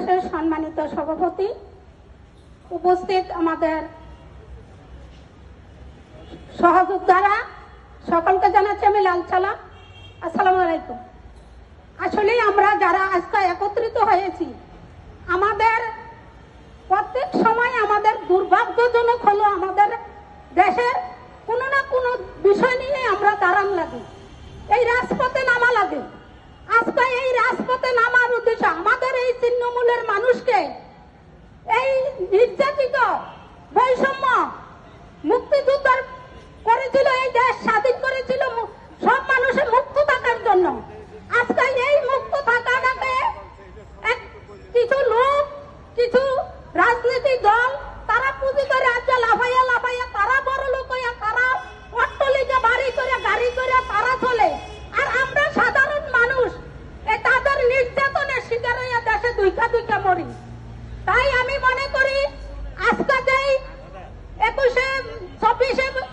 সমাবেশের সম্মানিত সভাপতি, উপস্থিত আমাদের সহযোদ্ধারা, সকলকে জানাচ্ছি আমি লাল সালাম, আসসালামু আলাইকুম। আসলে আমরা যারা আজকে একত্রিত হয়েছি, আমাদের প্রত্যেক সময় আমাদের দুর্ভাগ্যজনক হলো আমাদের দেশের কোনো না কোনো বিষয় নিয়ে আমরা দাঁড়ান লাগে, এই রাজপথে নামা লাগে। আজকে এই রাজপথে নামার উদ্দেশ্য আমাদের এই ছিন্নমূলের মানুষকে, এই নির্যাতিত বৈষম্য মুক্তিযুদ্ধের করেছিল, এই দেশ স্বাধীন করেছিল সব মানুষের মুক্ত থাকার জন্য। আজকে এই মুক্ত থাকাটাকে কিছু লোক, কিছু রাজনৈতিক দল তারা পুঁজি করে আজকে লাফাইয়া লাফাইয়া তারা বড় লোক হইয়া, তারা অট্টালিকা বাড়ি করে গাড়ি করে তারা চলে, আর আমরা সাধারণ মানুষ তাদের নির্যাতনের শিকার হইয়া দেশে দুইটা দুইটা মরি। তাই আমি মনে করি আজকে যেই 21-24